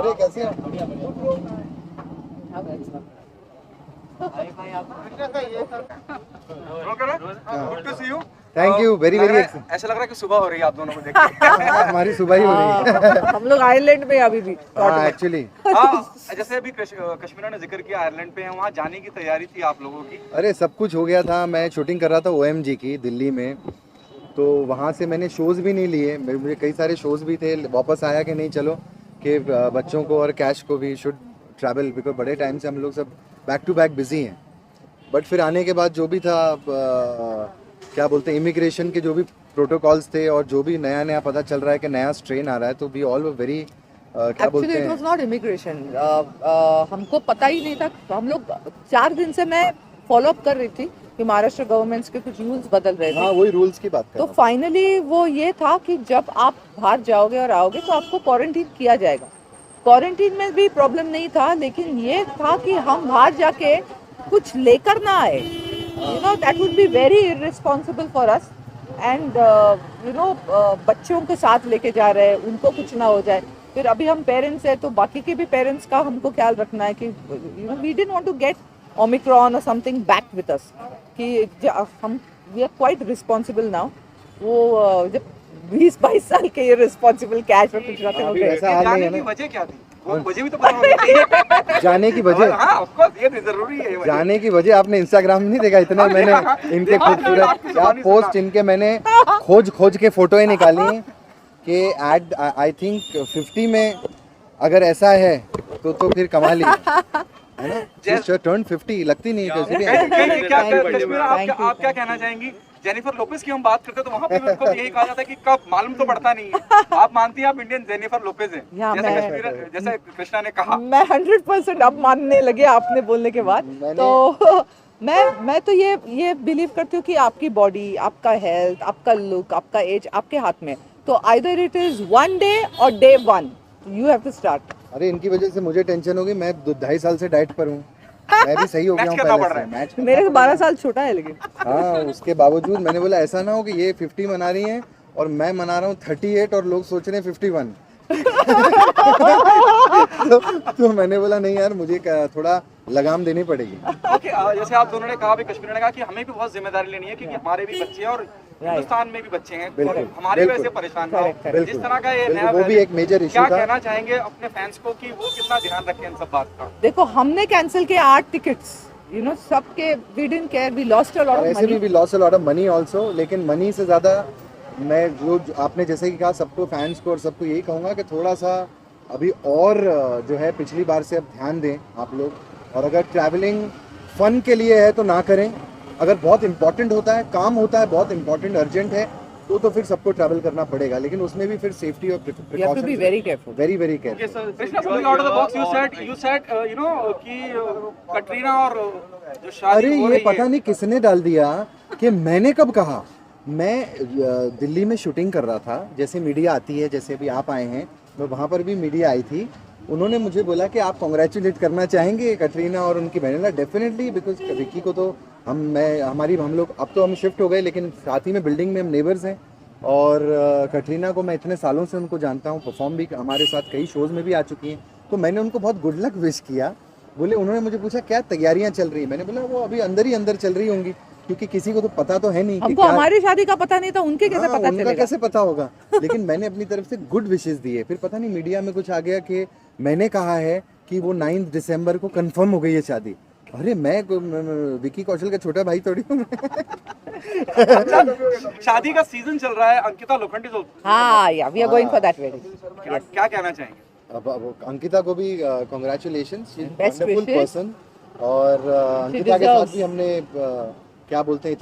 अरे कैसे हो? Good to see you. Thank you very very. ऐसा लग रहा है कि सुबह हो रही है आप दोनों को देख के। हमारी सुबह ही हो रही है। हम लोग आयरलैंड में अभी भी हाँ एक्चुअली। हाँ, जैसे अभी कश्मीर ने जिक्र किया आयरलैंड पे है, वहाँ जाने की तैयारी थी आप लोगों की। अरे सब कुछ हो गया था। मैं शूटिंग कर रहा था OMG की दिल्ली में, तो वहाँ से मैंने शोज़ भी नहीं लिए। मुझे कई सारे शोज़ भी थे। वापस आया कि नहीं चलो कि बच्चों को और कैश को भी शुड ट्रैवल, बिकॉज बड़े टाइम से हम लोग सब बैक टू बैक बिजी हैं। बट फिर आने के बाद जो भी था क्या बोलते हैं, इमिग्रेशन के जो भी प्रोटोकॉल्स थे और जो भी नया नया पता चल रहा है कि नया स्ट्रेन आ रहा है, तो वी ऑल वर वेरी क्या बोलते एक्चुअली इट हैं। वाज नॉट इमिग्रेशन, हमको पता ही नहीं था। हम लोग 4 दिन से मैं फॉलो अप कर रही थी कि महाराष्ट्र गवर्नमेंट्स के कुछ रूल्स बदल रहे थे। हाँ वही रूल्स की बात कर तो रहा हूँ। फाइनली वो ये था कि जब आप बाहर जाओगे और आओगे तो आपको क्वारंटीन किया जाएगा। क्वारंटीन में भी प्रॉब्लम नहीं था, लेकिन ये था कि हम बाहर जाके कुछ लेकर ना आए। You know that would be very irresponsible for us. And you know बच्चों के साथ लेके जा रहे हैं, उनको कुछ ना हो जाए। फिर अभी हम पेरेंट्स हैं तो बाकी के भी पेरेंट्स का हमको ख्याल रखना है कि you know we didn't want to get Omicron और समथिंग बैक विद अस, कि हम we are quite responsible now. वो जब 20-22 साल के ये रिस्पॉन्सिबल कैश में कुछ रखे हो गए। ऐसा हाल नहीं जाने है की ना। वजह क्या थी? वो वजह भी तो पता होनी चाहिए। जाने की वजह, हाँ ऑफ कोर्स, ये तो जरूरी है ये वजह। जाने की वजह आपने इंस्टाग्राम में नहीं देखा? इतना मैंने इनके खूबसूरत क्या पोस्ट, इनके मैंने खोज खोज के फोटोएं निकाली कि एड आई थिंक 50 में अगर ऐसा है तो फिर कमाल ही है ना। जस्ट टर्न 50 लगती नहीं है क्या Thank you. कश्मीर, आप क्या कहना चाहेंगी? जेनिफर लोपेज की हम बात करते हैं तो वहाँ पे भी उनको यही कहा जाता है कि कब मालूम तो पड़ता नहीं है। आप मानती हैं आप इंडियन जेनिफर लोपेज हैं? या जैसे मैं- कश्मीर, जैसे कृष्णा ने कहा। मैं 100% अब मानने लगे आपने बोलने के बाद। तो मैं तो ये बिलीव करती हूँ कि आपकी बॉडी, आपका हेल्थ, आपका लुक, आपका एज आपके हाथ में। तो आइदर इट इज 1 डे और day 1 you have to start. अरे इनकी वजह से मुझे टेंशन होगी। मैं 2.5 साल से डाइट पर हूँ। मैं भी सही हो गया हूँ मैच करना पहले पड़ रहा से। है। मैच मेरे से 12 साल छोटा है लेकिन। हाँ उसके बावजूद मैंने बोला ऐसा ना हो कि ये 50 मना रही हैं और मैं मना रहा हूँ 38 और लोग सोच रहे हैं 51। तो मैंने बोला नहीं यार, मुझे थोड़ा लगाम देनी पड़ेगी। ओके, जैसे आप दोनों ने कहा, भी कश्मीर ने कहा कि हमें भी बहुत जिम्मेदारी लेनी है क्योंकि हमारे भी बच्चे हैं और हिंदुस्तान में भी बच्चे हैं, बिल्कुल, हमारी वजह से बिल्कुल। परेशान ना हो। बिल्कुल, जिस तरह का ये बिल्कुल, नया वो भी एक मेजर इशू क्या था। कहना चाहेंगे अपने फैंस को कि वो कितना ध्यान रखें इन सब बात का? देखो हमने कैंसिल किया 8 टिकट्स, यू नो सबके। We didn't care, we lost a lot और ऑफ ऐसे भी money. We lost a lot of money also, लेकिन मनी से ज़्यादा मैं जो आपने जैसे कि कहा सबको, फैंस को और सबको यही कहूँगा कि थोड़ा सा अभी और जो है पिछली बार से अब ध्यान दें आप लोग। और अगर ट्रैवलिंग फन के लिए है तो ना करें। अगर बहुत इंपॉर्टेंट होता है, काम होता है बहुत इंपॉर्टेंट अर्जेंट है, तो फिर सबको ट्रैवल करना पड़ेगा, लेकिन उसमें भी फिर सेफ्टी और You have to be precautions very careful. Very very careful. Krishna, something out of the box, you said you know कि कटरीना और जो शादी अरे हो ये रही पता है, नहीं किसने डाल दिया कि मैंने कब कहा। मैं दिल्ली में शूटिंग कर रहा था, जैसे मीडिया आती है, जैसे भी आप आए हैं, तो वहाँ पर भी मीडिया आई थी। उन्होंने मुझे बोला कि आप कॉन्ग्रेचुलेट करना चाहेंगे कटरीना और उनकी बहन। डेफिनेटली, बिकॉज विकी को तो हम लोग अब तो हम शिफ्ट हो गए, लेकिन साथ ही में बिल्डिंग में हम नेबर्स हैं। और कटरीना को मैं इतने सालों से उनको जानता हूँ, परफॉर्म भी हमारे साथ कई शोज़ में भी आ चुकी हैं, तो मैंने उनको बहुत गुड लक विश किया। बोले, उन्होंने मुझे पूछा क्या तैयारियां चल रही, मैंने बोला वो अभी अंदर ही अंदर चल रही होंगी, क्योंकि किसी को तो पता तो है नहीं कि हमको क्या। हमारी शादी का पता नहीं था, उनके कैसे हाँ, पता उनका चलेगा? कैसे पता होगा। लेकिन मैंने अपनी तरफ से गुड विशेस दिए। फिर पता नहीं मीडिया में कुछ आ गया कि मैंने कहा है कि वो 9 दिसंबर को कंफर्म हो गई है शादी। अरे मैं विकी कौशल का छोटा भाई थोड़ी हूँ। शादी का सीजन चल रहा है, अंकिता लोखंडे तो हाँ, या we are going for that wedding. क्या कहना चाहेंगे? अब अंकिता को भी congratulations, Best wonderful wishes. Person. और अंकिता के साथ deserves. भी हमने क्या बोलते हैं,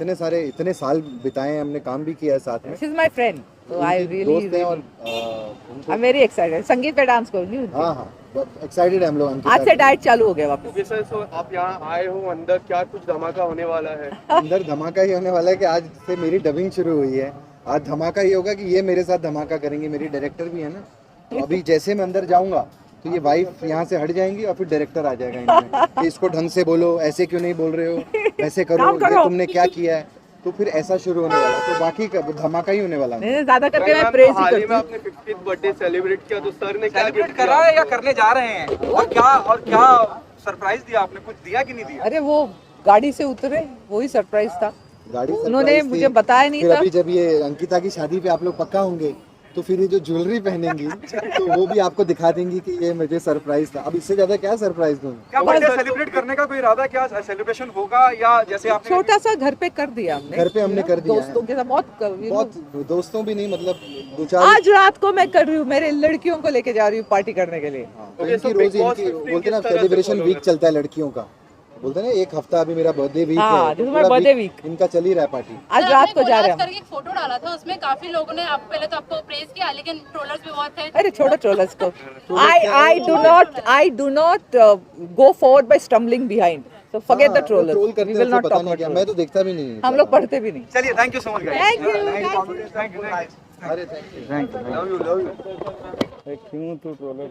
इतने साल बिताए हैं, हमने काम भी किया है साथ में। शी इज माय फ्रेंड, सो आई उनकी रियली दोस्त हैं और आई एम वेरी एक्साइटेड। संगीत पे डांस करूंगी। हाँ हाँ एक्साइटेड है हम लोग अंकिता आज से के। डाइट चालू हो गया वापस। वैसे तो आप यहाँ आए हो, अंदर क्या कुछ धमाका होने वाला है? अंदर धमाका ही होने वाला है कि आज से मेरी डबिंग शुरू हुई है। आज धमाका ये होगा कि ये मेरे साथ धमाका करेंगे। मेरी डायरेक्टर भी है ना, तो अभी जैसे मैं अंदर जाऊंगा तो ये वाइफ यहाँ से हट जाएंगी और फिर डायरेक्टर आ जाएगा इनमें कि इसको ढंग से बोलो, ऐसे क्यों नहीं बोल रहे हो, ऐसे करो, काम करो। ये तुमने क्या किया है। तो फिर ऐसा शुरू होने वाला, तो बाकी धमाका ही होने वाला। नहीं, ज्यादा करके मैं प्रेज ही हाल ही करती में हूँ। आपने 50th बर्थडे सेलिब्रेट किया, तो सर ने क्या सेलिब्रेट गिफ्ट कर रहा है या करने जा रहे हैं? और क्या सरप्राइज दिया आपने? कुछ दिया कि नहीं दिया? अरे वो गाड़ी से उतरे, वही सरप्राइज था। गाड़ी उन्होंने surprise थी। मुझे बताया नहीं फिर था। अभी जब ये अंकिता की शादी पे आप लोग पक्का होंगे, तो फिर ये जो ज्वेलरी पहनेंगी तो वो भी आपको दिखा देंगी कि ये मुझे सरप्राइज था। अब इससे ज्यादा क्या सरप्राइज दूँ? क्या बर्थडे सेलिब्रेट करने का कोई इरादा? क्या सेलिब्रेशन होगा या जैसे आपने छोटा सा घर पे कर दिया हमने। घर पे हमने कर दिया है। दोस्तों के साथ बहुत दोस्तों भी नहीं, मतलब दो चार। आज रात को मैं कर रही हूँ, मेरे लड़कियों को लेके जा रही हूँ पार्टी करने के लिए। हाँ, तो Okay, इनकी so रोज Big Boss इनकी 15 बोलते हैं ना किस तरह से सेलिब्रेशन follow वीक करते चलता है लड़कियों का, बोलते हैं ना एक हफ्ता अभी मेरा बर्थडे वीक हाँ, है, this is तो my पूरा birthday week। इनका चल ही रहा है पार्टी। आज रात को जा रहे हैं हम। करके एक फोटो डाला था, उसमें काफी लोगों ने आप पहले तो आपको प्रेज किया, लेकिन ट्रोलर्स भी बहुत थे। अरे छोड़ो ट्रोलर्स को। I do not go forward by stumbling behind. So forget the trollers. Troll We करते will हैं, not पता talk नहीं about क्या, मैं trollers. तो देखता भी नहीं। हम लोग पढ़ते भी नहीं। चलिए, thank you so much guys. Thank you. Thank you. अरे थैंक यू। Love you. क्यों तू ट्रोलर